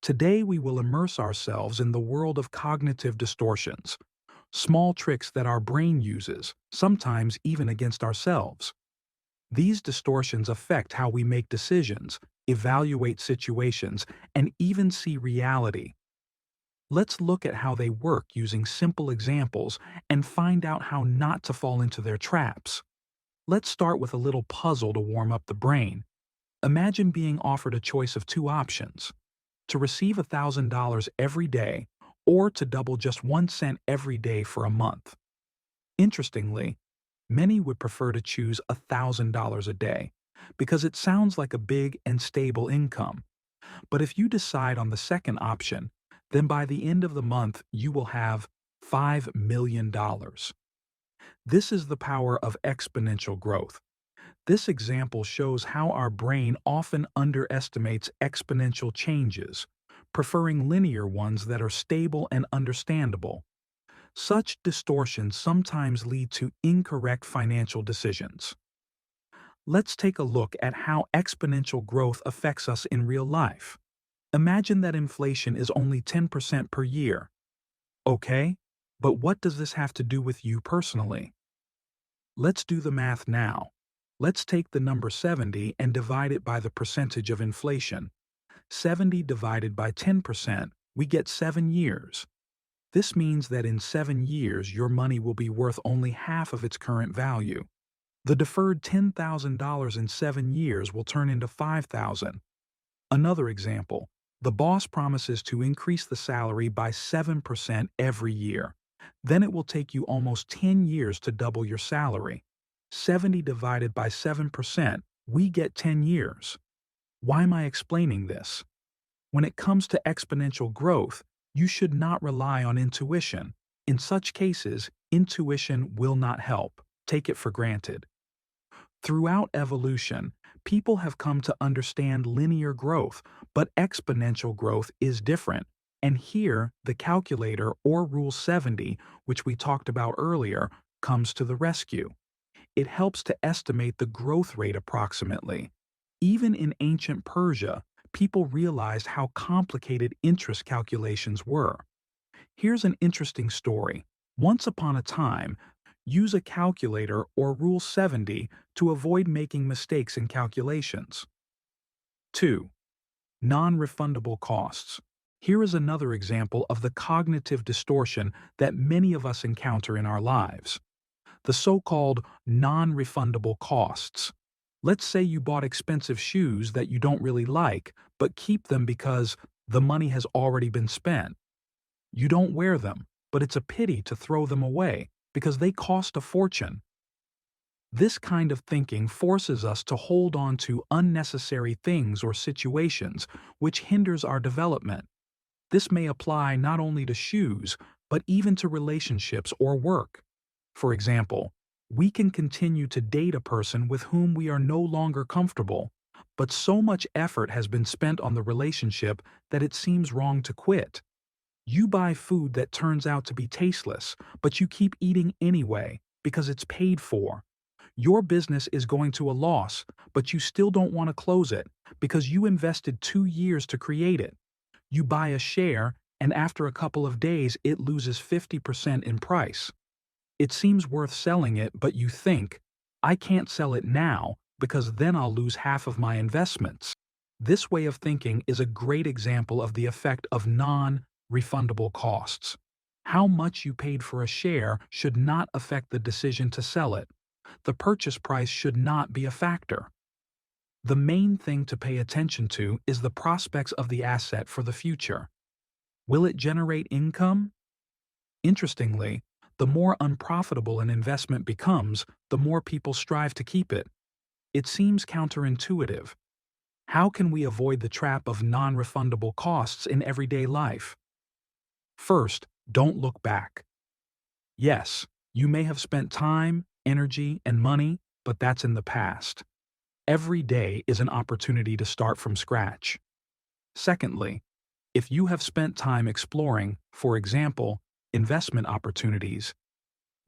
Today we will immerse ourselves in the world of cognitive distortions, small tricks that our brain uses, sometimes even against ourselves. These distortions affect how we make decisions, evaluate situations, and even see reality. Let's look at how they work using simple examples and find out how not to fall into their traps. Let's start with a little puzzle to warm up the brain. Imagine being offered a choice of two options: to receive $1,000 every day or to double just 1 cent every day for a month. Interestingly, many would prefer to choose $1,000 a day because it sounds like a big and stable income. But if you decide on the second option, then by the end of the month you will have $5 million. This is the power of exponential growth. This example shows how our brain often underestimates exponential changes, preferring linear ones that are stable and understandable. Such distortions sometimes lead to incorrect financial decisions. Let's take a look at how exponential growth affects us in real life. Imagine that inflation is only 10% per year. Okay, but what does this have to do with you personally? Let's do the math now. Let's take the number 70 and divide it by the percentage of inflation. 70 divided by 10%, we get 7 years. This means that in 7 years your money will be worth only half of its current value. The deferred $10,000 in 7 years will turn into 5,000. Another example, the boss promises to increase the salary by 7% every year. Then it will take you almost 10 years to double your salary. 70 divided by 7%, we get 10 years. Why am I explaining this? When it comes to exponential growth, you should not rely on intuition. In such cases, intuition will not help. Take it for granted. Throughout evolution, people have come to understand linear growth, but exponential growth is different. And here, the calculator or Rule 70, which we talked about earlier, comes to the rescue. It helps to estimate the growth rate approximately. Even in ancient Persia, people realized how complicated interest calculations were. Here's an interesting story. Once upon a time, use a calculator or Rule 70 to avoid making mistakes in calculations. 2. Non-refundable costs. Here is another example of the cognitive distortion that many of us encounter in our lives. The so-called non-refundable costs. Let's say you bought expensive shoes that you don't really like, but keep them because the money has already been spent. You don't wear them, but it's a pity to throw them away because they cost a fortune. This kind of thinking forces us to hold on to unnecessary things or situations, which hinders our development. This may apply not only to shoes, but even to relationships or work. For example, we can continue to date a person with whom we are no longer comfortable, but so much effort has been spent on the relationship that it seems wrong to quit. You buy food that turns out to be tasteless, but you keep eating anyway because it's paid for. Your business is going to a loss, but you still don't want to close it because you invested 2 years to create it. You buy a share, and after a couple of days it loses 50% in price. It seems worth selling it, but you think, I can't sell it now because then I'll lose half of my investments. This way of thinking is a great example of the effect of non-refundable costs. How much you paid for a share should not affect the decision to sell it. The purchase price should not be a factor. The main thing to pay attention to is the prospects of the asset for the future. Will it generate income? Interestingly, the more unprofitable an investment becomes, the more people strive to keep it. It seems counterintuitive. How can we avoid the trap of non-refundable costs in everyday life? First, don't look back. Yes, you may have spent time, energy, and money, but that's in the past. Every day is an opportunity to start from scratch. Secondly, if you have spent time exploring, for example, investment opportunities,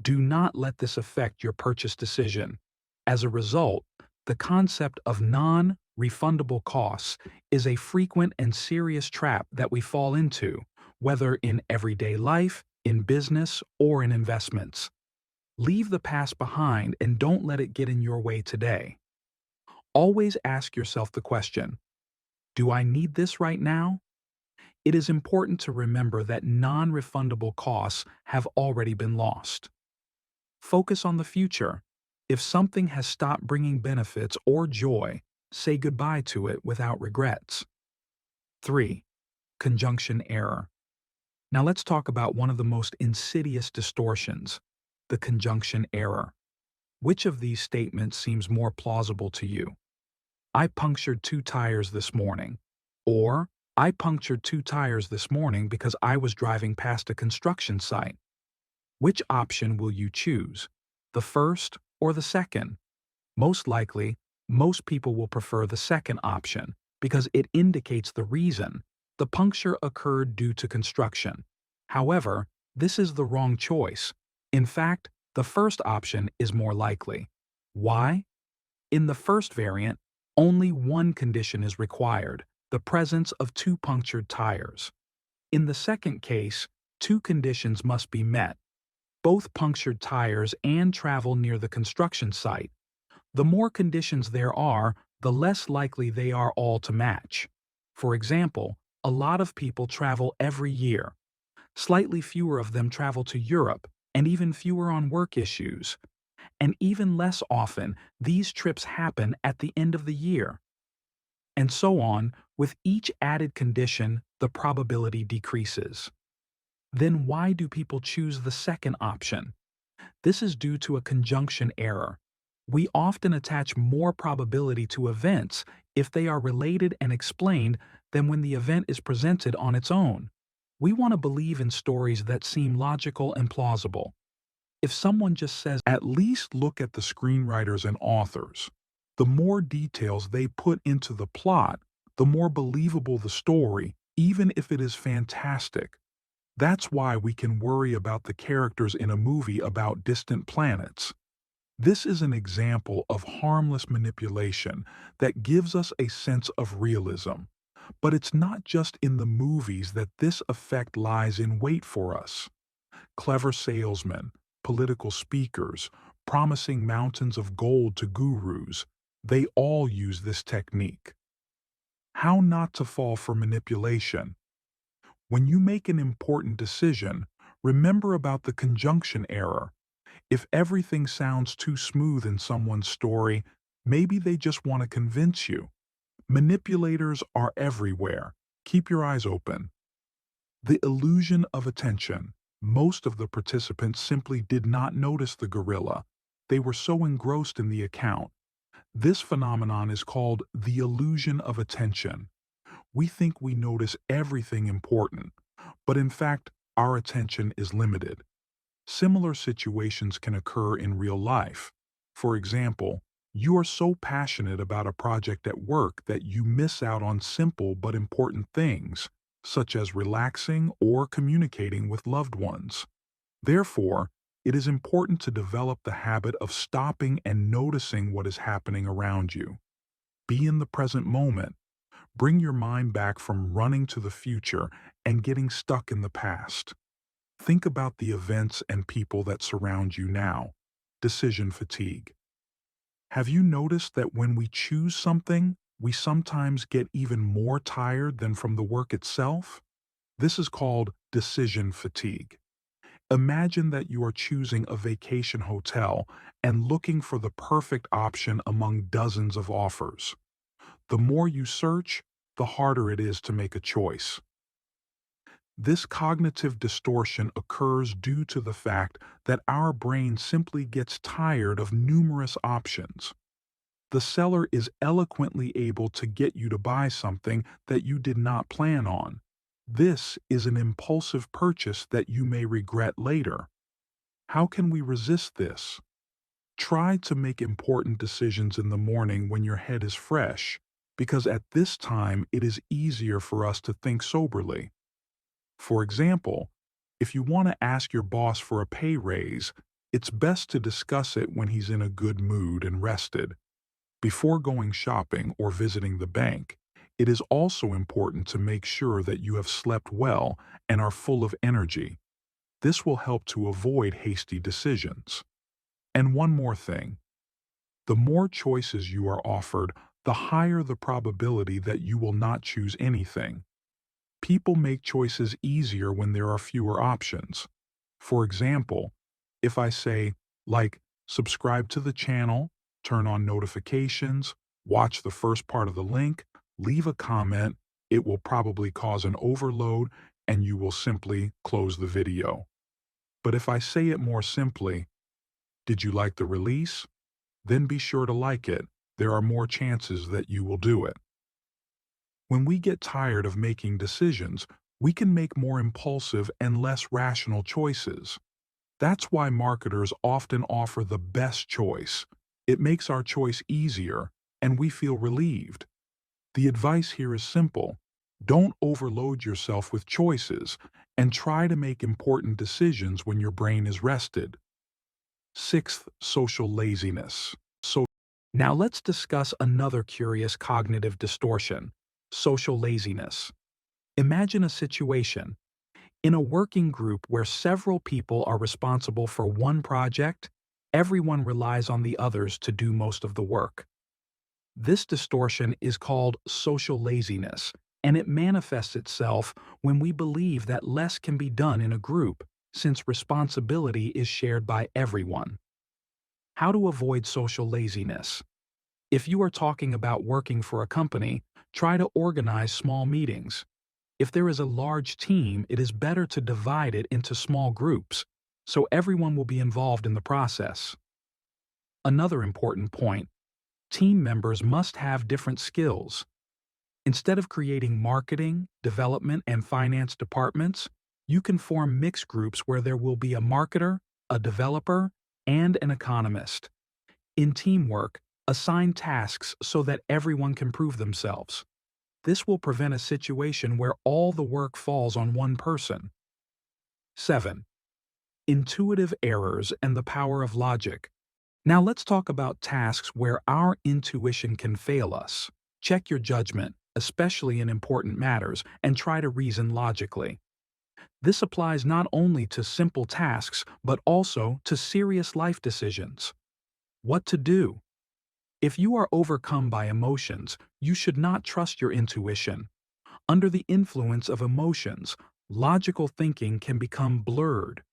do not let this affect your purchase decision. As a result, the concept of non Refundable costs is a frequent and serious trap that we fall into, whether in everyday life, in business, or in investments. Leave the past behind and don't let it get in your way today. Always ask yourself the question, do I need this right now? It is important to remember that non-refundable costs have already been lost. Focus on the future. If something has stopped bringing benefits or joy, say goodbye to it without regrets. 3. Conjunction error. Now let's talk about one of the most insidious distortions, the conjunction error. Which of these statements seems more plausible to you? I punctured 2 tires this morning. Or, I punctured 2 tires this morning because I was driving past a construction site. Which option will you choose? The first or the second? Most likely, most people will prefer the second option because it indicates the reason. The puncture occurred due to construction. However, this is the wrong choice. In fact, the first option is more likely. Why? In the first variant, only one condition is required, the presence of 2 punctured tires. In the second case, 2 conditions must be met, both punctured tires and travel near the construction site. The more conditions there are, the less likely they are all to match. For example, a lot of people travel every year. Slightly fewer of them travel to Europe, and even fewer on work issues. And even less often, these trips happen at the end of the year. And so on, with each added condition, the probability decreases. Then why do people choose the second option? This is due to a conjunction error. We often attach more probability to events if they are related and explained than when the event is presented on its own. We want to believe in stories that seem logical and plausible. If someone just says, at least look at the screenwriters and authors, the more details they put into the plot, the more believable the story, even if it is fantastic. That's why we can worry about the characters in a movie about distant planets. This is an example of harmless manipulation that gives us a sense of realism. But it's not just in the movies that this effect lies in wait for us. Clever salesmen, political speakers, promising mountains of gold to gurus, they all use this technique. How not to fall for manipulation? When you make an important decision, remember about the conjunction error. If everything sounds too smooth in someone's story, maybe they just want to convince you. Manipulators are everywhere. Keep your eyes open. The illusion of attention. Most of the participants simply did not notice the gorilla. They were so engrossed in the account. This phenomenon is called the illusion of attention. We think we notice everything important, but in fact, our attention is limited. Similar situations can occur in real life. For example, you are so passionate about a project at work that you miss out on simple but important things, such as relaxing or communicating with loved ones. Therefore, it is important to develop the habit of stopping and noticing what is happening around you. Be in the present moment. Bring your mind back from running to the future and getting stuck in the past. Think about the events and people that surround you now. Decision fatigue. Have you noticed that when we choose something, we sometimes get even more tired than from the work itself? This is called decision fatigue. Imagine that you are choosing a vacation hotel and looking for the perfect option among dozens of offers. The more you search, the harder it is to make a choice. This cognitive distortion occurs due to the fact that our brain simply gets tired of numerous options. The seller is eloquently able to get you to buy something that you did not plan on. This is an impulsive purchase that you may regret later. How can we resist this? Try to make important decisions in the morning when your head is fresh, because at this time it is easier for us to think soberly. For example, if you want to ask your boss for a pay raise, it's best to discuss it when he's in a good mood and rested. Before going shopping or visiting the bank, it is also important to make sure that you have slept well and are full of energy. This will help to avoid hasty decisions. And one more thing, the more choices you are offered, the higher the probability that you will not choose anything. People make choices easier when there are fewer options. For example, if I say, like, subscribe to the channel, turn on notifications, watch the first part of the link, leave a comment, it will probably cause an overload and you will simply close the video. But if I say it more simply, did you like the release? Then be sure to like it. There are more chances that you will do it. When we get tired of making decisions, we can make more impulsive and less rational choices. That's why marketers often offer the best choice. It makes our choice easier, and we feel relieved. The advice here is simple. Don't overload yourself with choices, and try to make important decisions when your brain is rested. Sixth, social laziness. Now let's discuss another curious cognitive distortion, social laziness. Imagine a situation in a working group where several people are responsible for one project. Everyone relies on the others to do most of the work. This distortion is called social laziness, and it manifests itself when we believe that less can be done in a group since responsibility is shared by everyone. How to avoid social laziness? If you are talking about working for a company, try to organize small meetings. If there is a large team, it is better to divide it into small groups, so everyone will be involved in the process. Another important point, team members must have different skills. Instead of creating marketing, development, and finance departments, you can form mixed groups where there will be a marketer, a developer, and an economist. In teamwork, assign tasks so that everyone can prove themselves. This will prevent a situation where all the work falls on one person. 7. Intuitive errors and the power of logic. Now let's talk about tasks where our intuition can fail us. Check your judgment, especially in important matters, and try to reason logically. This applies not only to simple tasks, but also to serious life decisions. What to do? If you are overcome by emotions, you should not trust your intuition. Under the influence of emotions, logical thinking can become blurred.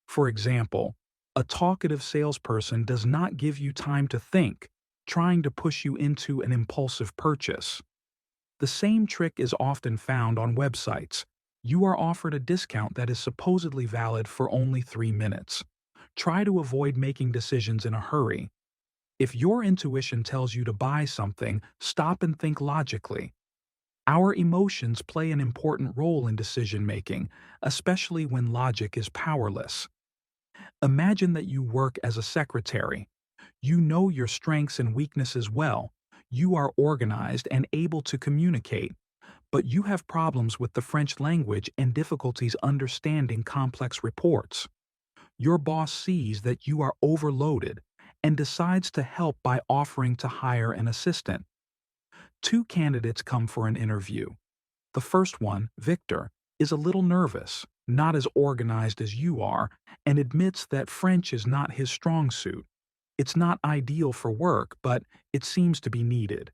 For example, a talkative salesperson does not give you time to think, trying to push you into an impulsive purchase. The same trick is often found on websites. You are offered a discount that is supposedly valid for only 3 minutes. Try to avoid making decisions in a hurry. If your intuition tells you to buy something, stop and think logically. Our emotions play an important role in decision-making, especially when logic is powerless. Imagine that you work as a secretary. You know your strengths and weaknesses well. You are organized and able to communicate, but you have problems with the French language and difficulties understanding complex reports. Your boss sees that you are overloaded and decides to help by offering to hire an assistant. 2 candidates come for an interview. The first one, Victor, is a little nervous, not as organized as you are, and admits that French is not his strong suit. It's not ideal for work, but it seems to be needed.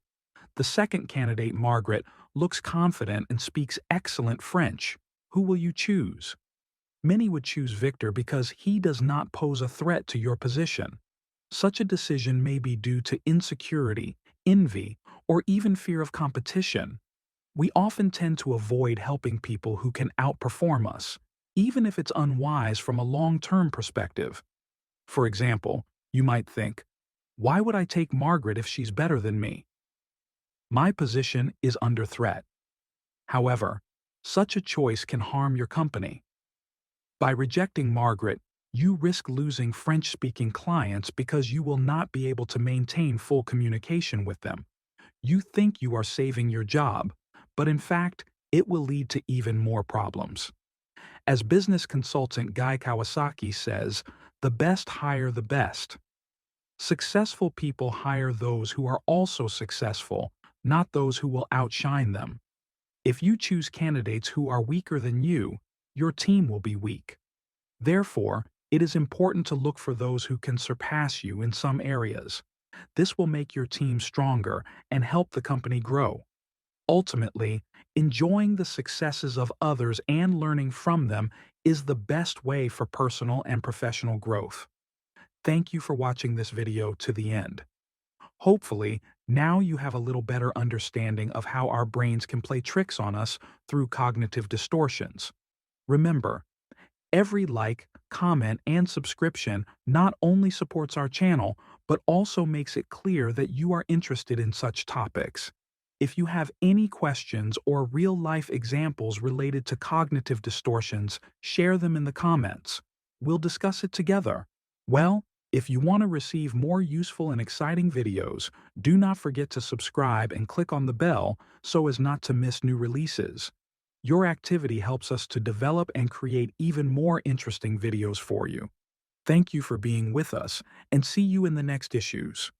The second candidate, Margaret, looks confident and speaks excellent French. Who will you choose? Many would choose Victor because he does not pose a threat to your position. Such a decision may be due to insecurity, envy, or even fear of competition. We often tend to avoid helping people who can outperform us, even if it's unwise from a long-term perspective. For example, you might think, why would I take Margaret if she's better than me? My position is under threat. However, such a choice can harm your company. By rejecting Margaret, you risk losing French-speaking clients because you will not be able to maintain full communication with them. You think you are saving your job, but in fact, it will lead to even more problems. As business consultant Guy Kawasaki says, the best hire the best. Successful people hire those who are also successful, not those who will outshine them. If you choose candidates who are weaker than you, your team will be weak. Therefore, it is important to look for those who can surpass you in some areas. This will make your team stronger and help the company grow. Ultimately, enjoying the successes of others and learning from them is the best way for personal and professional growth. Thank you for watching this video to the end. Hopefully, now you have a little better understanding of how our brains can play tricks on us through cognitive distortions. Remember, every like, comment, and subscription not only supports our channel, but also makes it clear that you are interested in such topics. If you have any questions or real-life examples related to cognitive distortions, share them in the comments. We'll discuss it together. Well, if you want to receive more useful and exciting videos, do not forget to subscribe and click on the bell so as not to miss new releases. Your activity helps us to develop and create even more interesting videos for you. Thank you for being with us, and see you in the next issues.